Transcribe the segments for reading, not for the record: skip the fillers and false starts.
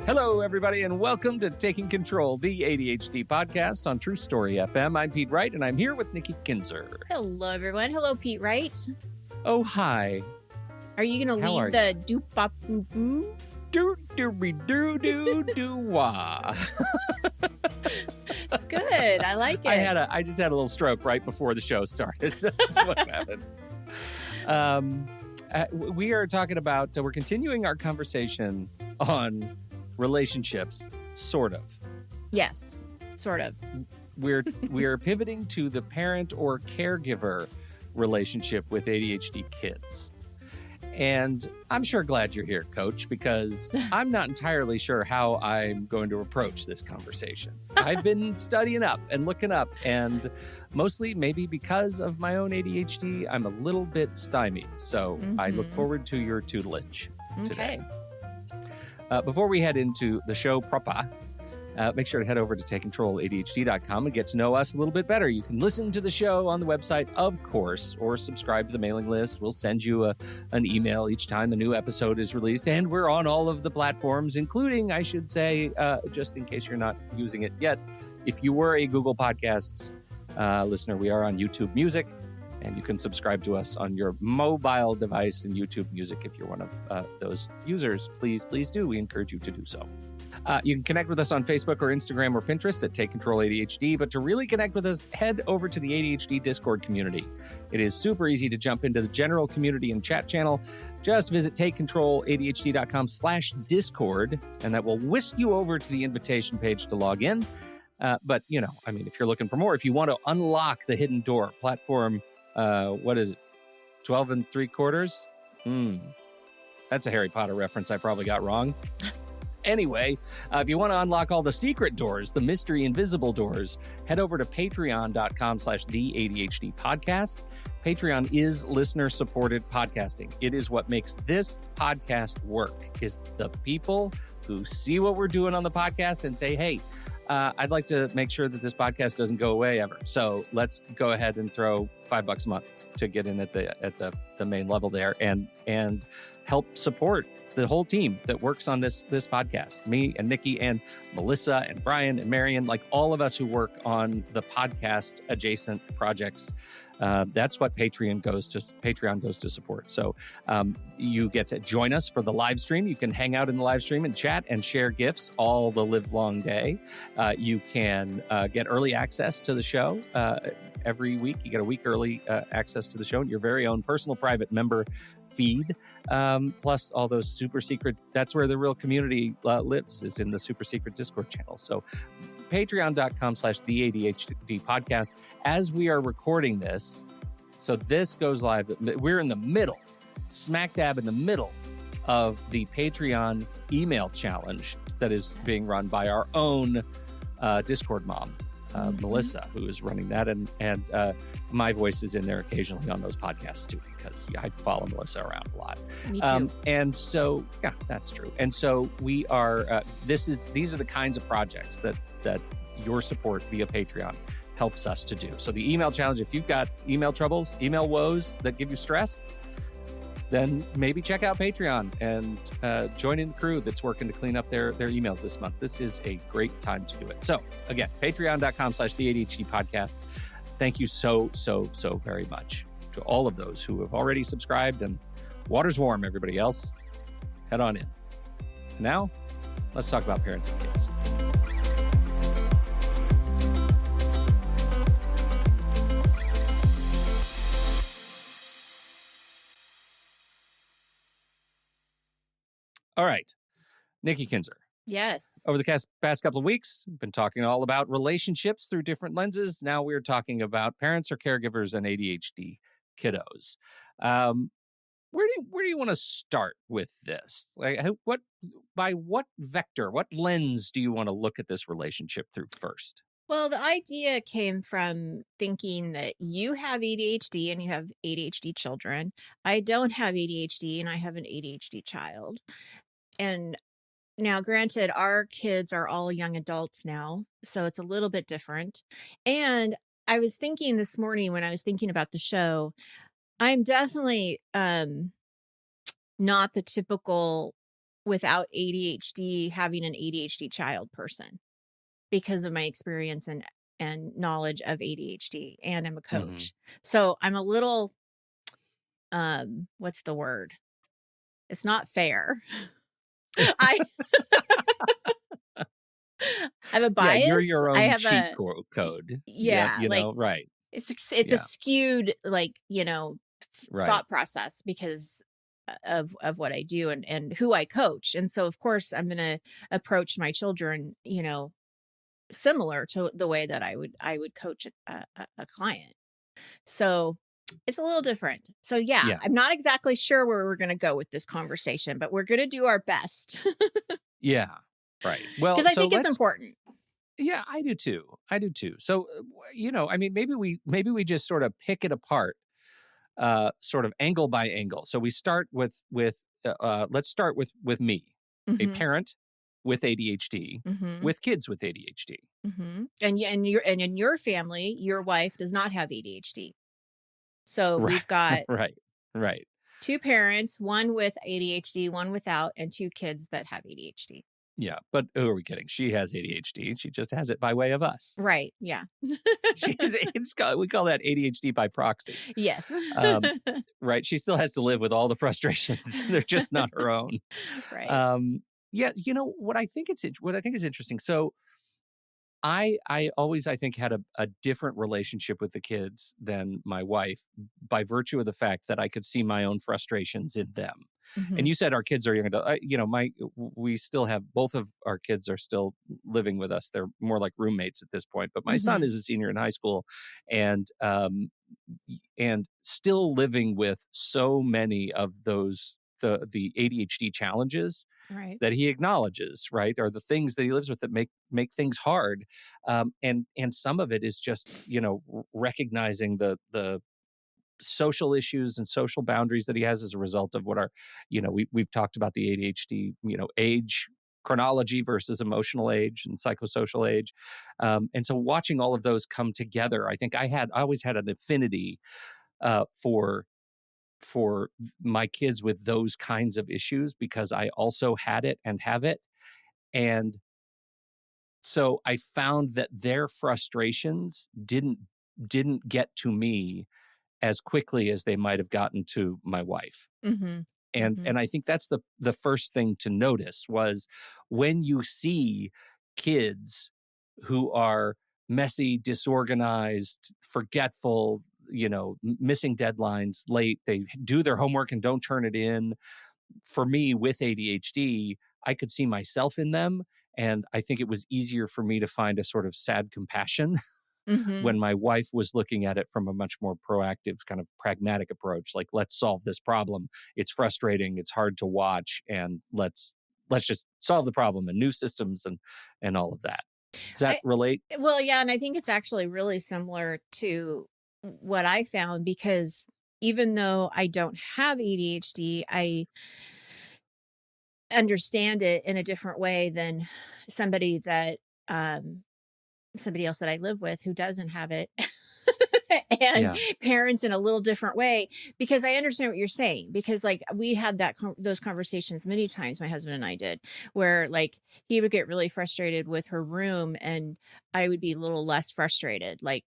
Hello, everybody, and welcome to Taking Control, the ADHD podcast on True Story FM. I'm Pete Wright, and I'm here with Nikki Kinzer. Hello, everyone. Hello, Pete Wright. Oh, hi. Are you going to leave the doop-bop-boo-boo? Do-do-be-do-do-do-wah. It's good. I like it. I just had a little stroke right before the show started. That's what happened. We are talking about, we're continuing our conversation on relationships, sort of. Yes, sort of. We're pivoting to the parent or caregiver relationship with ADHD kids. And I'm sure glad you're here, Coach, because I'm not entirely sure how I'm going to approach this conversation. I've been studying up and looking up, and mostly maybe because of my own ADHD, I'm a little bit stymied. So I look forward to your tutelage today. Before we head into the show proper, make sure to head over to TakeControlADHD.com and get to know us a little bit better. You can listen to the show on the website, of course, or subscribe to the mailing list. We'll send you an email each time a new episode is released, and we're on all of the platforms, including, I should say, just in case you're not using it yet, if you were a Google Podcasts listener, we are on YouTube Music, and you can subscribe to us on your mobile device in YouTube Music if you're one of those users. Please do. We encourage you to do so. You can connect with us on Facebook or Instagram or Pinterest at Take Control ADHD. But to really connect with us, head over to the ADHD Discord community. It is super easy to jump into the general community and chat channel. Just visit TakeControlADHD.com/Discord, and that will whisk you over to the invitation page to log in. But, if you're looking for more, if you want to unlock the hidden door platform, what is it? 12 3/4? That's a Harry Potter reference I probably got wrong. Anyway, if you want to unlock all the secret doors, the mystery invisible doors, head over to patreon.com/the ADHD Patreon is listener-supported podcasting. It is what makes this podcast work, is the people who see what we're doing on the podcast and say, hey, I'd like to make sure that this podcast doesn't go away ever. So let's go ahead and throw $5 a month to get in at the main level there and help support the whole team that works on this podcast. Me and Nikki and Melissa and Brian and Marion, like all of us who work on the podcast adjacent projects. That's what Patreon goes to support. So you get to join us for the live stream. You can hang out in the live stream and chat and share gifts all the live long day. You can get early access to the show every week. You get a week early access to the show and your very own personal private member feed, plus all those super secret, that's where the real community lives, is in the super secret Discord channel. So patreon.com/the ADHD podcast. As we are recording this, so this goes live, we're in the middle, smack dab in the middle of the Patreon email challenge that is being run by our own Discord mom, Melissa, who is running that, and my voice is in there occasionally on those podcasts too, because I follow Melissa around a lot. Me too. And so, yeah, that's true. And so we are. These are the kinds of projects that your support via Patreon helps us to do. So the email challenge, if you've got email troubles, email woes that give you stress, then maybe check out Patreon and join in the crew that's working to clean up their emails this month. This is a great time to do it. So again, patreon.com/the ADHD podcast. Thank you so very much to all of those who have already subscribed, and water's warm, everybody else. Head on in. Now, let's talk about parents and kids. All right, Nikki Kinzer. Yes. Over the past couple of weeks, we've been talking all about relationships through different lenses. Now we're talking about parents or caregivers and ADHD kiddos. Where do you want to start with this? Like, by what vector, what lens do you want to look at this relationship through first? Well, the idea came from thinking that you have ADHD and you have ADHD children. I don't have ADHD and I have an ADHD child. And now, granted, our kids are all young adults now, so it's a little bit different. And I was thinking this morning when I was thinking about the show, I'm definitely not the typical without ADHD having an ADHD child person because of my experience and knowledge of ADHD, and I'm a Hmm. coach. So I'm a little what's the word? It's not fair. I have a Yeah, you're bias. your I own have cheat a code. Yeah, yeah, like right. it's a Yeah, skewed like, right. thought process because of what I do and who I coach. And so of course I'm going to approach my children, similar to the way that I would coach a client. So it's a little different. So yeah, Yeah, I'm not exactly sure where we're going to go with this conversation, but we're going to do our best yeah, right. Well, because I so think it's let's. important. Yeah, I do too. I do too. So, I mean, maybe we just sort of pick it apart, sort of angle by angle. So we start with let's start with me, a Mhm. parent with ADHD, Mhm. with kids with ADHD. Mhm. And in your family, your wife does not have ADHD. So Right, we've got right, right. two parents, one with ADHD, one without, and two kids that have ADHD. Yeah, but who are we kidding? She has ADHD. She just has it by way of us. Right. Yeah. We call that ADHD by proxy. Yes. Um, right. She still has to live with all the frustrations. They're just not her own. Right. Um, yeah, what I think is interesting. So I always I think had a different relationship with the kids than my wife by virtue of the fact that I could see my own frustrations in them. And Mhm. you said our kids are young adult. My we still have both of our kids are still living with us. They're more like roommates at this point. But my son Mhm. is a senior in high school, and still living with so many of the ADHD challenges Right. that he acknowledges, right, are the things that he lives with that make things hard, and some of it is just recognizing the social issues and social boundaries that he has as a result of what are we've talked about the ADHD age chronology versus emotional age and psychosocial age, and so watching all of those come together, I think I always had an affinity for my kids with those kinds of issues because I also had it and have it. And so I found that their frustrations didn't get to me as quickly as they might have gotten to my wife. Mhm. And Mhm. I think that's the first thing to notice was when you see kids who are messy, disorganized, forgetful, missing deadlines, late, they do their homework and don't turn it in. For me with ADHD, I could see myself in them, and I think it was easier for me to find a sort of sad compassion Mhm. when my wife was looking at it from a much more proactive, kind of pragmatic approach, like, "Let's solve this problem. It's frustrating, it's hard to watch, and let's just solve the problem and new systems and all of that." Does that I relate? well, yeah, and I think it's actually really similar to what I found because even though I don't have ADHD, I understand it in a different way than somebody that um somebody else that I live with who doesn't have it. And Yeah. parents in a little different way because I understand what you're saying because like we had those conversations many times my husband and I did where like he would get really frustrated with her room and I would be a little less frustrated like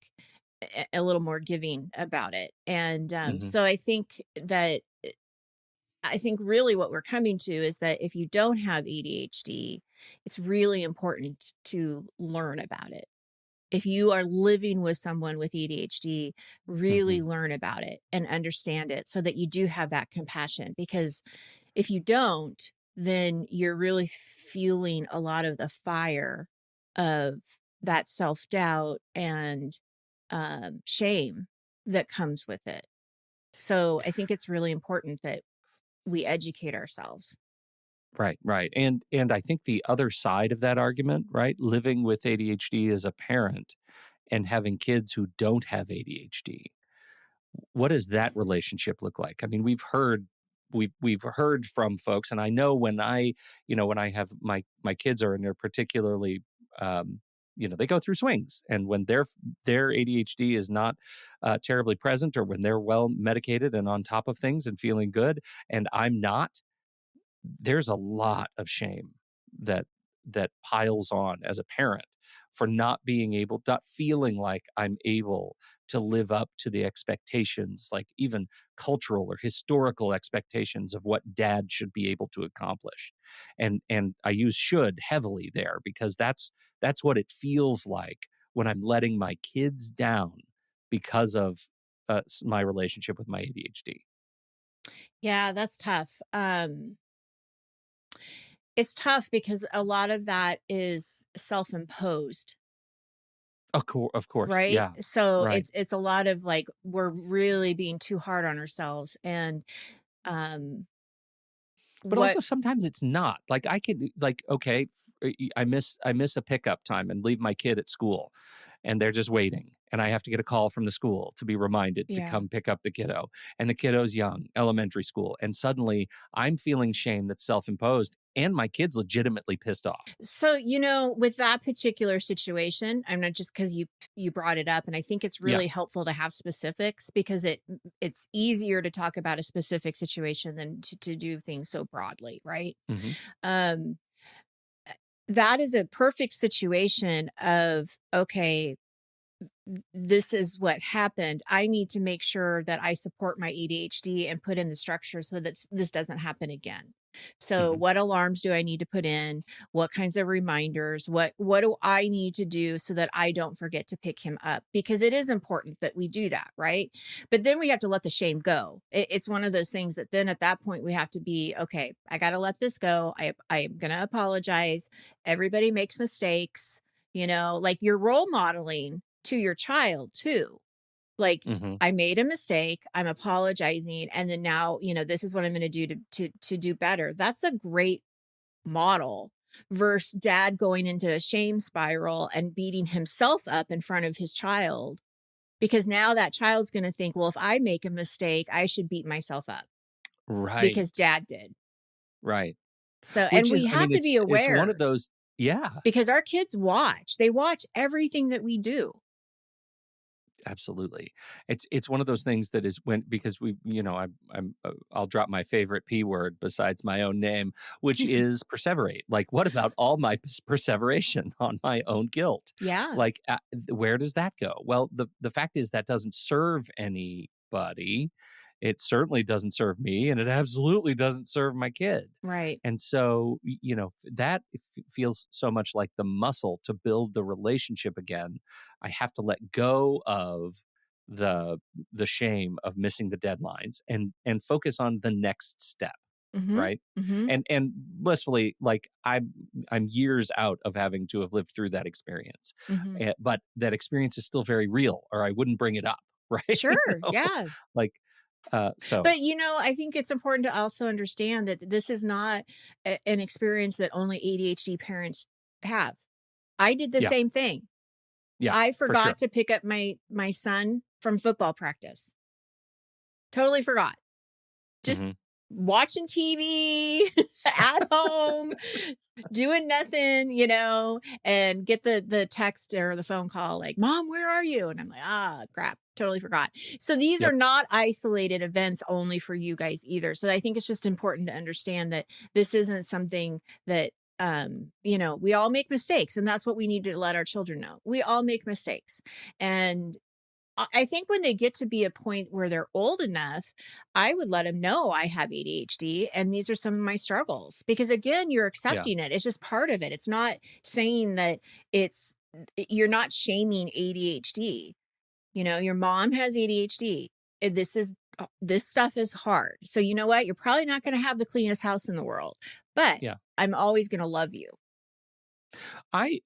a little more giving about it and Mhm. so I think really what we're coming to is that if you don't have ADHD it's really important to learn about it. If you are living with someone with ADHD, really Mhm. learn about it and understand it so that you do have that compassion. Because if you don't, then you're really feeling a lot of the fire of that self doubt and shame that comes with it. So I think it's really important that we educate ourselves. Right, right. And I think the other side of that argument, right, living with ADHD as a parent and having kids who don't have ADHD, what does that relationship look like? I mean, we've heard from folks, and I know when I have my kids are and they're particularly they go through swings, and when their ADHD is not terribly present, or when they're well medicated and on top of things and feeling good, and I'm not, there's a lot of shame that piles on as a parent for not being able, not feeling like I'm able to live up to the expectations, like even cultural or historical expectations of what dad should be able to accomplish. And I use should heavily there because that's what it feels like when I'm letting my kids down because of my relationship with my ADHD. Yeah, that's tough. It's tough because a lot of that is self-imposed, Of course, right? yeah, So right. it's a lot of like we're really being too hard on ourselves. And um But what also sometimes it's not. Like I could like, okay, I miss a pickup time and leave my kid at school and they're just waiting. And I have to get a call from the school to be reminded to Yeah. come pick up the kiddo. And the kiddo's young, elementary school. And suddenly I'm feeling shame that's self-imposed and my kid's legitimately pissed off. So, with that particular situation, I'm not just because you brought it up, and I think it's Yeah. really helpful to have specifics because it's easier to talk about a specific situation than to do things so broadly, right? Hmm. Um, that is a perfect situation of, okay, this is what happened. I need to make sure that I support my ADHD and put in the structure so that this doesn't happen again. So Hmm. what alarms do I need to put in? What kinds of reminders? What do I need to do so that I don't forget to pick him up? Because it is important that we do that, right? But then we have to let the shame go. It's one of those things that then at that point we have to be, okay, I got to let this go. I'm going to apologize. Everybody makes mistakes, like you're role modeling to your child too. Like, Hmm. I made a mistake, I'm apologizing, and then now, this is what I'm going to do to do better. That's a great model versus dad going into a shame spiral and beating himself up in front of his child because now that child's going to think, well, if I make a mistake, I should beat myself up because Right. dad did. Right. So, and Which we is, I have mean, to be it's one of aware those, yeah. because our kids they watch everything that we do. Absolutely. It's one of those things that is when because we, I'll drop my favorite P word besides my own name, which is perseverate. Like, what about all my perseveration on my own guilt? Yeah. Like, where does that go? Well, the fact is that doesn't serve anybody. It certainly doesn't serve me, and it absolutely doesn't serve my kid. Right. And so, that feels so much like the muscle to build the relationship again. I have to let go of the shame of missing the deadlines and focus on the next step, Mhm. right? Mhm. And blissfully, like I'm years out of having to have lived through that experience, Mhm. but that experience is still very real, or I wouldn't bring it up, right? Sure. Yeah. Like so But, I think it's important to also understand that this is not an experience that only ADHD parents have. I did the yeah, same thing. yeah, I for sure. forgot to pick up my son from football practice. Totally forgot. Just Hmm. watching TV at home, doing nothing, and get the text or the phone call like, "Mom, where are you?" And I'm like, "Ah, crap, totally forgot." So these are Yep. not isolated events only for you guys either. So I think it's just important to understand that this isn't something that we all make mistakes, and that's what we need to let our children know. We all make mistakes. And I think when they get to be a point where they're old enough, I would let them know I have ADHD and these are some of my struggles. Because again, you're Yeah. accepting it. It's just part of it. It's not saying that you're not shaming ADHD. Your mom has ADHD. This stuff is hard. So you know what? You're probably not going to have the cleanest house in the world, but Yeah. I'm always going to love you. I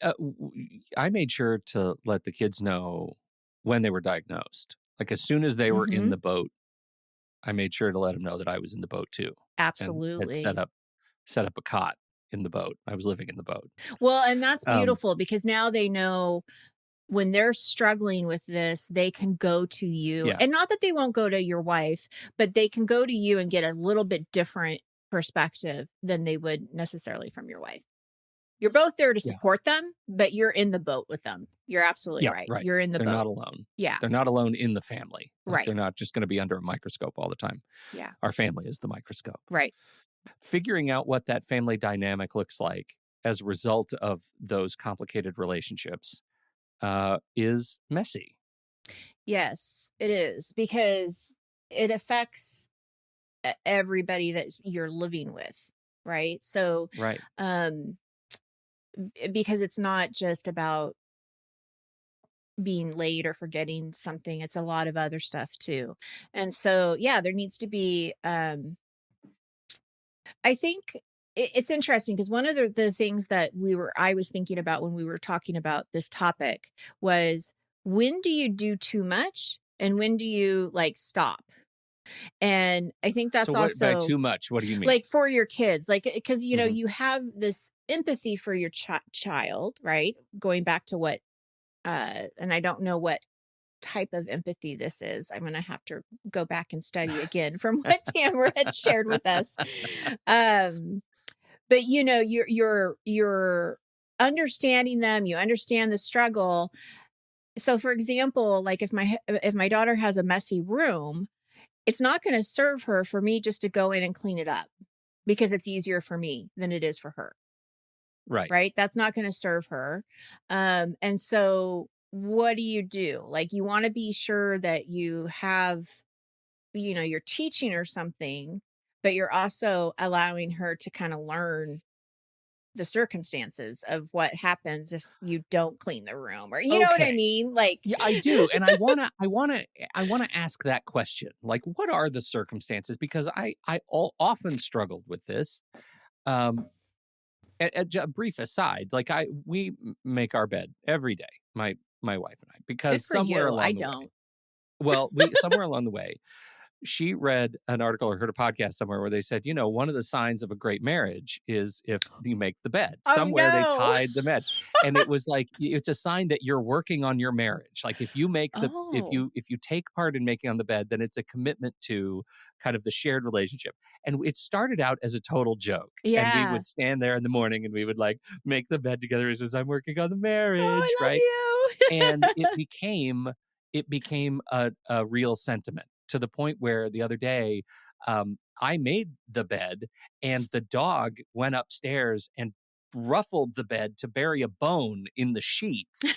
made sure to let the kids know when they were diagnosed. Like, as soon as they were in Hmm. the boat, I made sure to let them know that I was in the boat too, and had Absolutely. set up a cot in the boat. I was living in the boat. Well, and that's Um, beautiful because now they know when they're struggling with this, they can go to you. yeah, And not that they won't go to your wife, but they can go to you and get a little bit different perspective than they would necessarily from your wife. You're both there to yeah, support them, but you're in the boat with them. You're absolutely yeah, right. right. You're in the They're not boat. alone. Yeah. They're not alone in the family. Like, Right. they're not just gonna be under a microscope all the time. Yeah. Our family is the microscope. Right. Figuring out what that family dynamic looks like as a result of those complicated relationships is messy. Yes, it is, because it affects everybody that you're living with, right? So, Right. um, because it's not just about being late or forgetting something, it's a lot of other stuff too. And so, yeah, there needs to be, I think it's interesting because one of the things that I was thinking about when we were talking about this topic was, when do you do too much and when do you like stop? And I think So that's what by also too much? What do you mean? like for your kids, like, because, Hmm. you have this empathy for your child, right? Going back to what, and I don't know what type of empathy this is. I'm going to have to go back and study again from what Tamara had shared with us. Um, but you're understanding them, you understand the struggle. So for example, like if my daughter has a messy room, it's not going to serve her for me just to go in and clean it up, because it's easier for me than it is for her. Right. Right? That's not going to serve her. And so what do you do? Like, you want to be sure that you have, you're teaching her something, but you're also allowing her to kind of learn the circumstances of what happens if you don't clean the room, or you know what I Okay. mean? Like, Yeah, I do, and I wanna ask that question. Like, what are the circumstances? Because often struggled with this. Um, a brief aside, like we make our bed every day, my wife and I, good because for somewhere you. I along the way, don't. well, we somewhere along the way, she read an article or heard a podcast somewhere where they said, one of the signs of a great marriage is if you make the bed. Oh Somewhere they no. tied the bed. And it was like it's a sign that you're working on your marriage. Like if you make the Oh, if you take part in making on the bed, then it's a commitment to kind of the shared relationship. And it started out as a total joke. And we yeah. would stand there in the morning and we would like make the bed together. It says, I'm working on the Oh, marriage, right? I love And you. it became a real sentiment to the point where the other day I made the bed and the dog went upstairs and ruffled the bed to bury a bone in the sheets.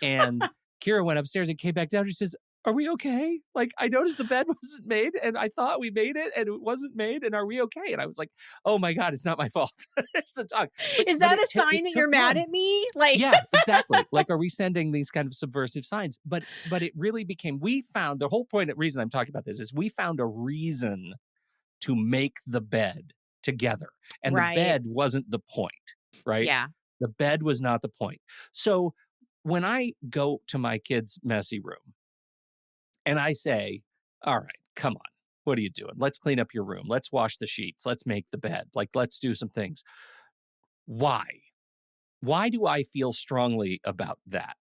And Kira went upstairs and came back down. She says, are we okay? Like, I noticed the bed wasn't made and I thought we made it and it wasn't made. And are we okay? And I was like, oh my God, it's not my fault. It's the dog. Is But that it, a it sign that took you're mad months. at me? Like, Yeah, exactly. Like, are we sending these kind of subversive signs? But it really became, we found the whole point, reason I'm talking about this is we found a reason to make the bed together. And the right. bed wasn't the point, right? Yeah. The bed was not the point. So when I go to my kid's messy room and I say, all right, come on, what are you doing? Let's clean up your room. Let's wash the sheets. Let's make the bed. Like, let's do some things. Why? Why do I feel strongly about that?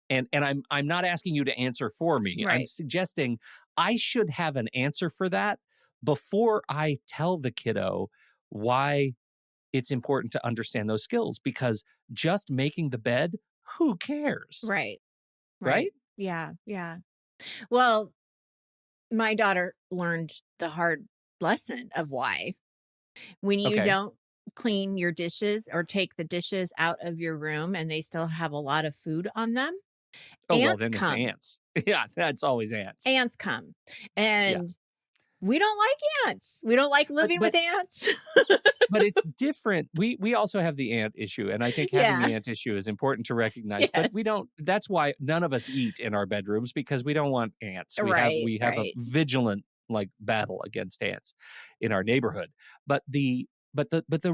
And I'm not asking you to answer for me. I'm Right. suggesting I should have an answer for that before I tell the kiddo why it's important to understand those skills, because just making the bed, who cares? Right. Right. Right? Yeah. Yeah. Well, my daughter learned the hard lesson of why. When you Okay. don't clean your dishes or take the dishes out of your room and they still have a lot of food on them, Oh, well, ants then it's come. ants. Yeah, that's always ants. Ants come. Yeah. And we don't like ants. We don't like But living with but ants. but it's different. We also have the ant issue, and I think having Yeah. the ant issue is important to recognize, but we Yes. don't that's why none of us eat in our bedrooms, because we don't want ants. We have Right. we have a Right. vigilant like battle against ants in our neighborhood. But the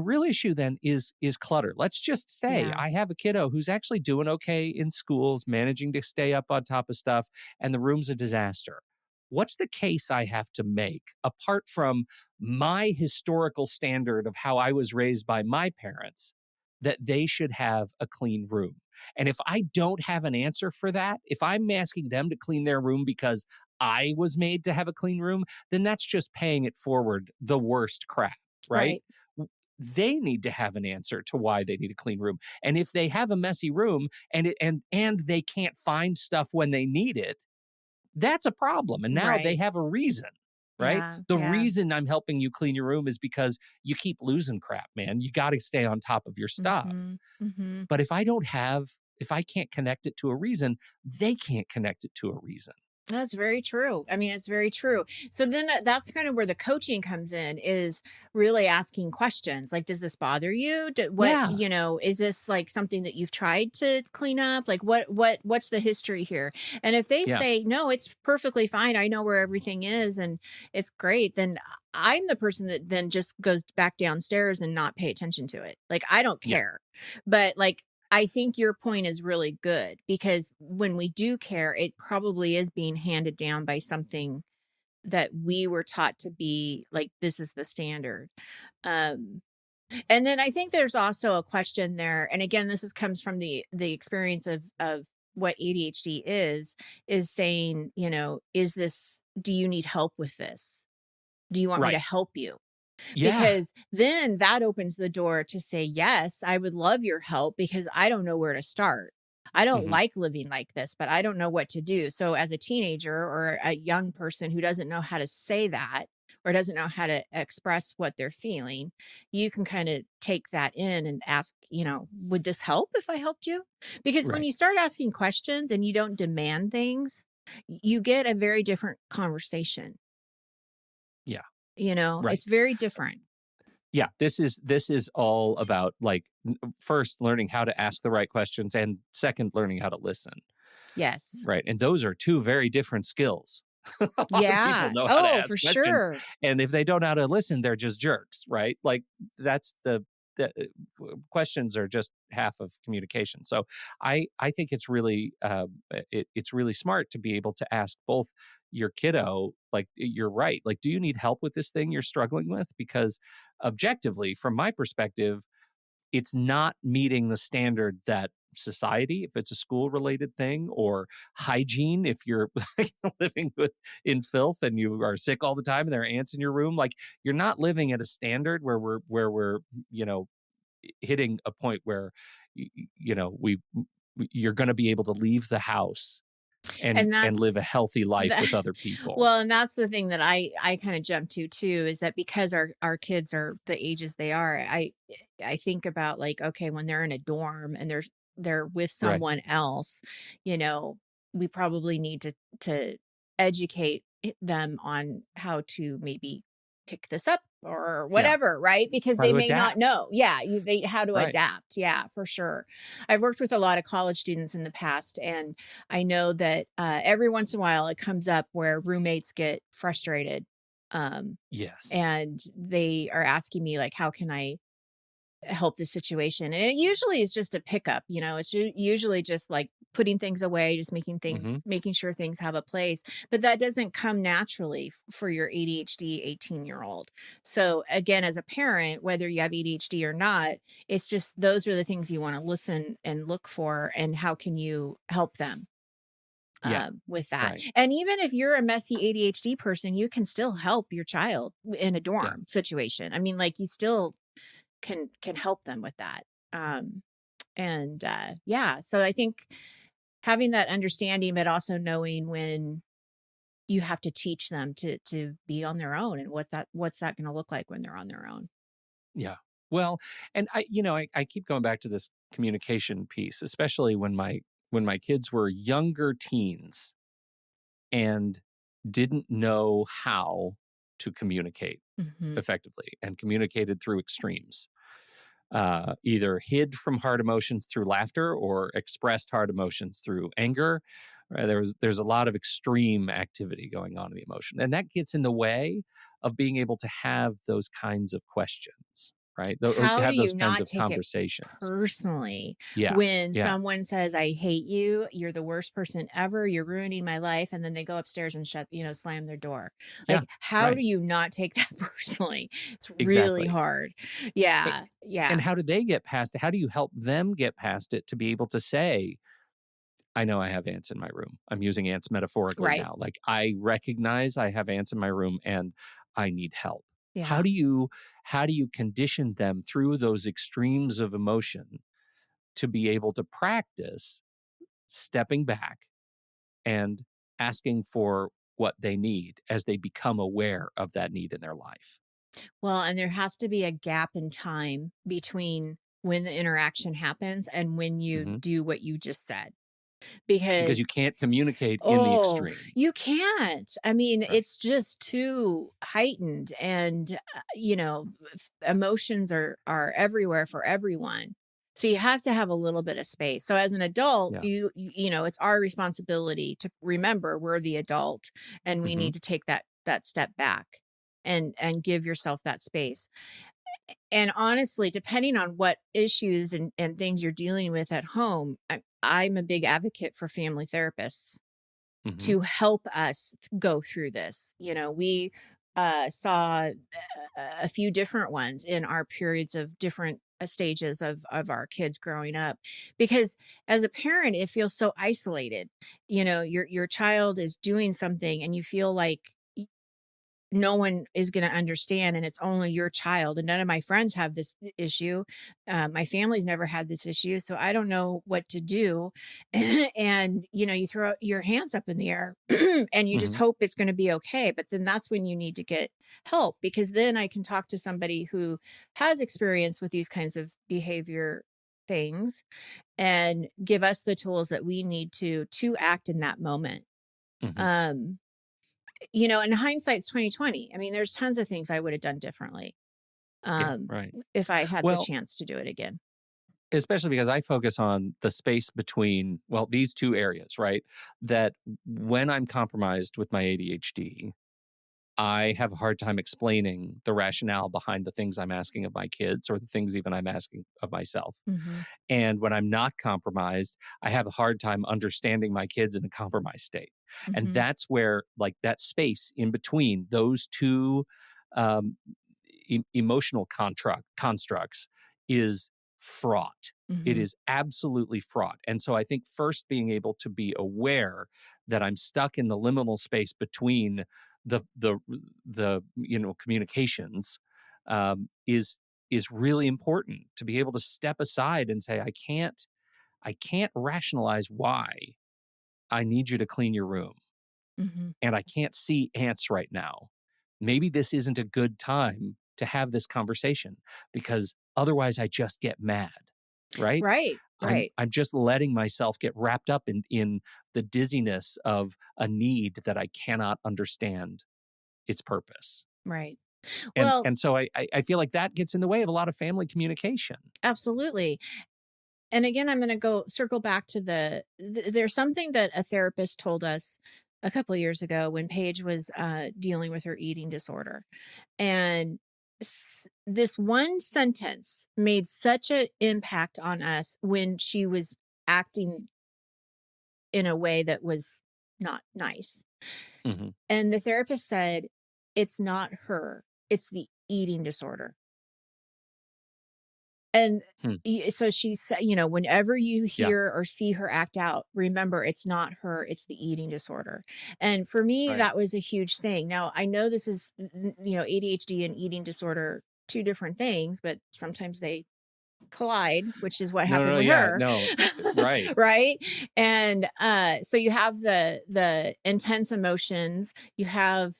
real issue then is clutter. Let's just say Yeah. I have a kiddo who's actually doing okay in schools, managing to stay up on top of stuff, and the room's a disaster. What's the case I have to make apart from my historical standard of how I was raised by my parents, that they should have a clean room? And if I don't have an answer for that, if I'm asking them to clean their room because I was made to have a clean room, then that's just paying it forward the worst crap, right? Right. They need to have an answer to why they need a clean room. And if they have a messy room and they can't find stuff when they need it, that's a problem. And now they Right. have a reason. right? Yeah. The Yeah. reason I'm helping you clean your room is because you keep losing crap, man. You got to stay on top of your stuff. Mm-hmm. Mm-hmm. But if I can't connect it to a reason, they can't connect it to a reason. That's very true. I mean, it's very true. So then that's kind of where the coaching comes in, is really asking questions like, does this bother you? Yeah. Is this like something that you've tried to clean up? Like what's the history here? And if they Yeah. say, no, it's perfectly fine, I know where everything is and it's great, then I'm the person that then just goes back downstairs and not pay attention to it. Like, I don't Yeah. care. But like, I think your point is really good, because when we do care, it probably is being handed down by something that we were taught to be like, this is the standard. Um, and then I think there's also a question there. And again, comes from the experience of what ADHD is saying, do you need help with this? Do you want me to Right. help you? Yeah. Because then that opens the door to say, yes, I would love your help, because I don't know where to start. I don't Mhm. like living like this, but I don't know what to do. So as a teenager or a young person who doesn't know how to say that, or doesn't know how to express what they're feeling, you can kind of take that in and ask, would this help if I helped you? Because when Right. you start asking questions and you don't demand things, you get a very different conversation. Yeah. Right. It's very different. Yeah, this is all about, like, first learning how to ask the right questions, and second learning how to listen, Yes. right? And those are two very different skills. A lot of people Yeah. know how to Oh, for ask questions, sure. and if they don't know how to listen, they're just jerks, right? Like, that's questions are just half of communication. So I think it's really it's really smart to be able to ask both your kiddo, like, you're right, like, do you need help with this thing you're struggling with? Because objectively, from my perspective, it's not meeting the standard that society, if it's a school related thing, or hygiene, if you're living in filth and you are sick all the time and there are ants in your room, like, you're not living at a standard where we're you know hitting a point where we you're going to be able to leave the house and And live that's a healthy life the with other people. well, and that's the thing that I kind of jump to too, is that because our kids are the ages they are, I think about like, okay, when they're in a dorm and they're with Right. someone else, you know, we probably need to educate them on how to maybe pick this up or Yeah. whatever, right? Because Try they to may not adapt. know. Yeah, they how to Right. adapt. Yeah, for sure. I've worked with a lot of college students in the past, and I know that every once in a while it comes up where roommates get frustrated, um, Yes. and they are asking me like, how can I help this situation? And it usually is just a pickup, it's usually just like putting things away, just Hmm. making sure things have a place. But that doesn't come naturally for your ADHD 18-year-old. So again, as a parent, whether you have ADHD or not, it's just those are the things you want to listen and look for, and how can you help them Yeah. with that. Right. And even if you're a messy ADHD person, you can still help your child in a Yeah. dorm situation. I mean, like, you still can help them with that. Um, and yeah, so I think having that understanding, but also knowing when you have to teach them to be on their own, and what's that going to look like when they're on their own. Yeah. Well, and I keep going back to this communication piece, especially when my kids were younger teens and didn't know how to communicate Hmm. effectively and communicated through extremes. Either hid from hard emotions through laughter or expressed hard emotions through anger. There's a lot of extreme activity going on in the emotion, and that gets in the way of being able to have those kinds of questions, right? Or How do have you those kinds not of take it conversations. personally Yeah, when yeah, someone says, I hate you, you're the worst person ever, you're ruining my life, and then they go upstairs and slam their door? yeah. Like, how do Right, you not take that personally? It's really exactly. hard. A- Yeah. Yeah. And how do they get past it? How do you help them get past it to be able to say, I know I have ants in my room. I'm using ants metaphorically Right. now. Like, I recognize I have ants in my room and I need help. How Yeah. do you how do you condition them through those extremes of emotion to be able to practice stepping back and asking for what they need as they become aware of that need in their life. Well, and there has to be a gap in time between when the interaction happens and when you Hmm. do what you just said. Because you Because, can't communicate in the oh, extreme. you can't. I mean, Right. it's just too heightened and, emotions are everywhere for everyone. So you have to have a little bit of space. So as an adult, Yeah. it's our responsibility to remember we're the adult and we Hmm. need to take that step back and give yourself that space. And honestly, depending on what issues and things you're dealing with at home, I'm a big advocate for family therapists Hmm. to help us go through this. We saw a few different ones in our periods of different stages of our kids growing up, because as a parent it feels so isolated. Your child is doing something and you feel like no one is going to understand, and it's only your child, and none of my friends have this issue. My family's never had this issue, so I don't know what to do. And you throw your hands up in the air and you just Hmm. hope it's going to be okay, but then that's when you need to get help, because then I can talk to somebody who has experience with these kinds of behavior things and give us the tools that we need to act in that moment. Hmm. um and hindsight's 2020. I mean, there's tons of things I would have done differently, Yeah. um, Right. if I had the Well, chance to do it again. especially because I focus on the space between, well, these two areas, right? That when I'm compromised with my ADHD, I have a hard time explaining the rationale behind the things I'm asking of my kids or the things even I'm asking of myself. Mhm, And when I'm not compromised, I have a hard time understanding my kids in a compromised state. And mhm, that's where, like, that space in between those two um, emotional constructs is fraught. It mhm, is absolutely fraught. And so I think first being able to be aware that I'm stuck in the liminal space between the the communications is really important, to be able to step aside and say, I can't rationalize why I need you to clean your room, mhm. and I can't see ants right now. Maybe this isn't a good time to have this conversation, because otherwise I just get mad, right? Right, right, I'm just letting myself get wrapped up in the dizziness of a need that I cannot understand its purpose. right. And Well, and so I feel like that gets in the way of a lot of family communication. absolutely. And again, I'm gonna go circle back to there's something that a therapist told us a couple of years ago when Paige was, dealing with her eating disorder. And this one sentence made such an impact on us when she was acting in a way that was not nice. Mhm. And the therapist said, "It's not her, it's the eating disorder." And Hmm. so she said, whenever you Yeah. hear or see her act out, remember it's not her, it's the eating disorder. And for me, Right. that was a huge thing. Now, I know this is, ADHD and eating disorder, two different things, but sometimes they collide, which is what No, happened no, with yeah, her. no, right. Right. And so you have the intense emotions, you have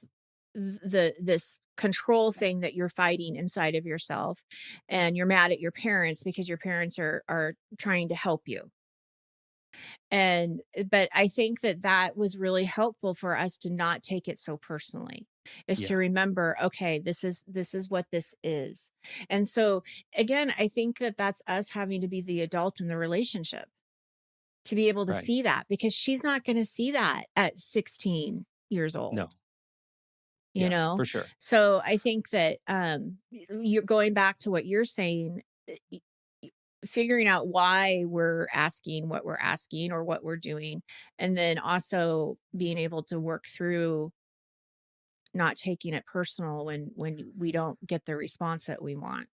this control thing that you're fighting inside of yourself, and you're mad at your parents because your parents are trying to help you. And but I think that was really helpful for us to not take it so personally, is to Yeah, remember, okay, this is what this is. And so again, I think that's us having to be the adult in the relationship to be able to right. see that, because she's not going to see that at 16 years old. No, you yeah, know for sure. so I think that you're going back to what you're saying, y- figuring out why we're asking what we're asking or what we're doing, and then also being able to work through not taking it personal when we don't get the response that we want.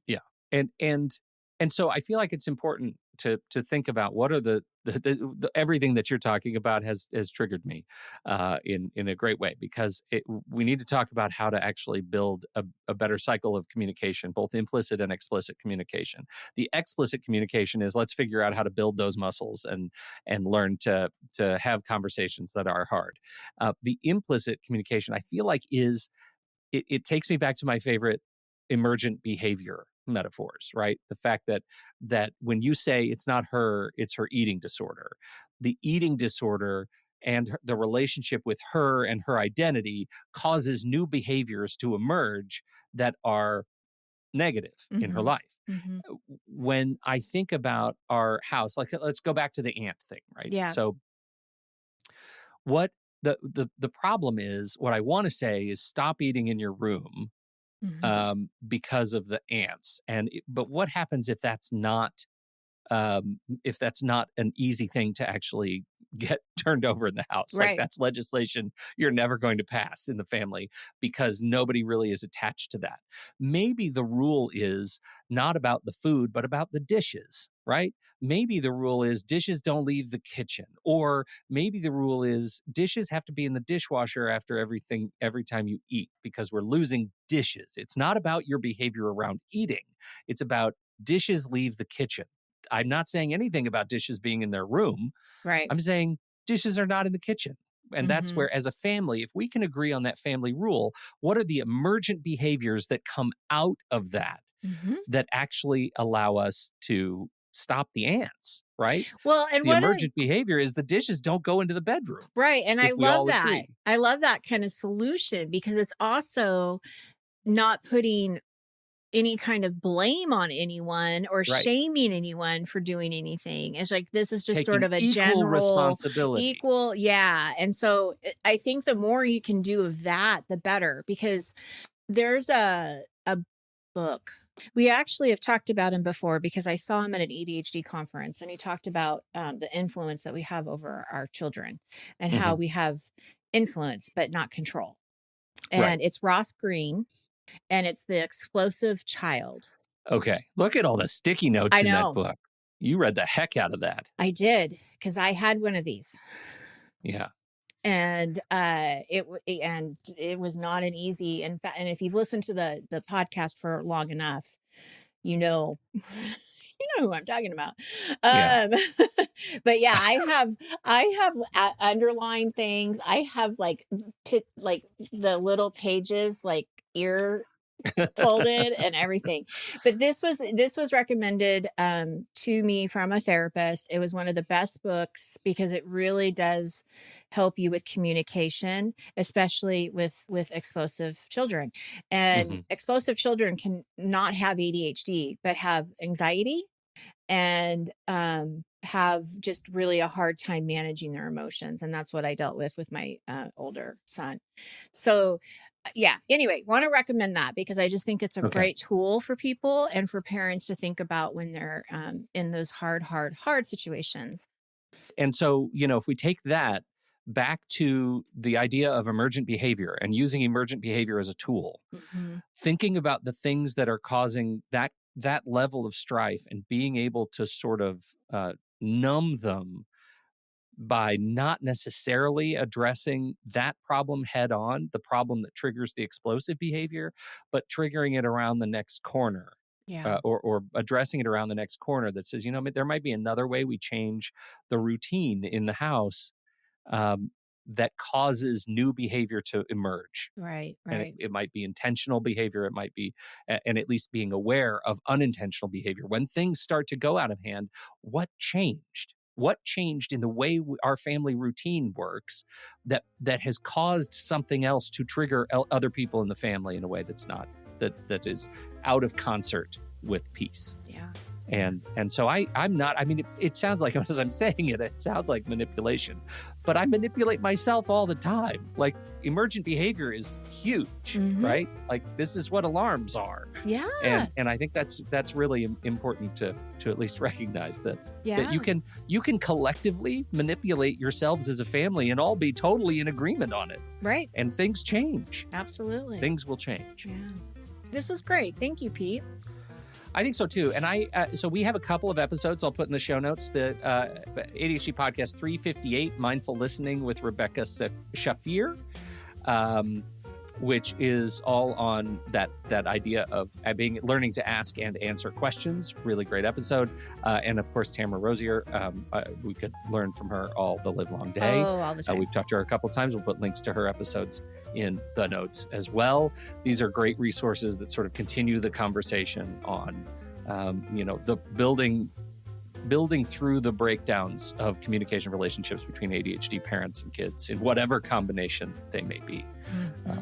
Yeah. And and and so I feel like it's important to think about what are everything that you're talking about has triggered me in a great way, because we need to talk about how to actually build a better cycle of communication, both implicit and explicit communication. The explicit communication is, let's figure out how to build those muscles and learn to have conversations that are hard. The implicit communication, I feel like, is it takes me back to my favorite emergent behavior metaphors, right? The fact that when you say it's not her, it's her eating disorder, the eating disorder and the relationship with her and her identity causes new behaviors to emerge that are negative in her life. Mm-hmm. When I think about our house, like, let's go back to the ant thing, right? Yeah. So what the problem is, what I want to say is, stop eating in your room because of the ants. But what happens if that's not an easy thing to actually get turned over in the house? Right. Like, that's legislation you're never going to pass in the family because nobody really is attached to that. Maybe the rule is not about the food, but about the dishes, right? Maybe the rule is dishes don't leave the kitchen, or maybe the rule is dishes have to be in the dishwasher after every time you eat, because we're losing dishes. It's not about your behavior around eating. It's about dishes leave the kitchen. I'm not saying anything about dishes being in their room. Right. I'm saying dishes are not in the kitchen. And that's where, as a family, if we can agree on that family rule, what are the emergent behaviors that come out of that that actually allow us to stop the ants, right? Well, and the emergent behavior is the dishes don't go into the bedroom. Right. And I love that. Agree. I love that kind of solution, because it's also not putting any kind of blame on anyone or shaming anyone for doing anything. It's like, this is just taking sort of a equal general responsibility. Yeah. And so I think the more you can do of that, the better, because there's a book. We actually have talked about him before, because I saw him at an ADHD conference, and he talked about the influence that we have over our children, and how we have influence but not control. And it's Ross Greene, and it's The Explosive Child. Okay. Look at all the sticky notes in that book. You read the heck out of that. I did, because I had one of these. Yeah. And it was not an easy, and if you've listened to the podcast for long enough, you know who I'm talking about. But yeah, I have underlined things. I have like the little pages, like ear folded and everything. But this was recommended to me from a therapist. It was one of the best books, because it really does help you with communication, especially with explosive children. And explosive children can not have ADHD, but have anxiety and have just really a hard time managing their emotions. And that's what I dealt with my older son. So yeah, anyway, want to recommend that, because I just think it's a great tool for people and for parents to think about when they're in those hard situations. And so, if we take that back to the idea of emergent behavior and using emergent behavior as a tool, thinking about the things that are causing that level of strife, and being able to sort of numb them by not necessarily addressing that problem head on, the problem that triggers the explosive behavior, but triggering it around the next corner. Or addressing it around the next corner that says, there might be another way we change the routine in the house that causes new behavior to emerge. Right. And it might be intentional behavior. It might be, and at least being aware of unintentional behavior. When things start to go out of hand, what changed? What changed in the way our family routine works that has caused something else to trigger other people in the family in a way that's not, that is out of concert with peace. Yeah. And so I'm not, it sounds like, as I'm saying it sounds like manipulation, but I manipulate myself all the time. Like, emergent behavior is huge, right? Like, this is what alarms are. Yeah. And I think that's really important to at least recognize that you can collectively manipulate yourselves as a family and all be totally in agreement on it. Right. And things change. Absolutely. Things will change. Yeah. This was great. Thank you, Pete. I think so too. And so we have a couple of episodes I'll put in the show notes. The ADHD podcast 358, Mindful Listening with Rebecca Shafir, which is all on that idea of learning to ask and answer questions. Really great episode. And of course, Tamara Rosier, we could learn from her all the live long day. Oh, all the time. We've talked to her a couple of times. We'll put links to her episodes in the notes as well. These are great resources that sort of continue the conversation on, the building through the breakdowns of communication relationships between ADHD parents and kids in whatever combination they may be.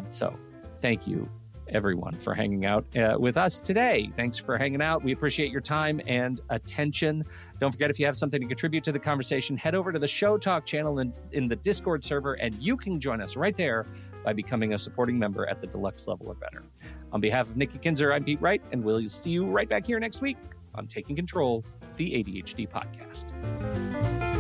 So thank you, everyone, for hanging out with us today. Thanks for hanging out. We appreciate your time and attention. Don't forget, if you have something to contribute to the conversation, head over to the Show Talk channel in the Discord server, and you can join us right there by becoming a supporting member at the deluxe level or better. On behalf of Nikki Kinzer, I'm Pete Wright, and we'll see you right back here next week on Taking Control, the ADHD podcast.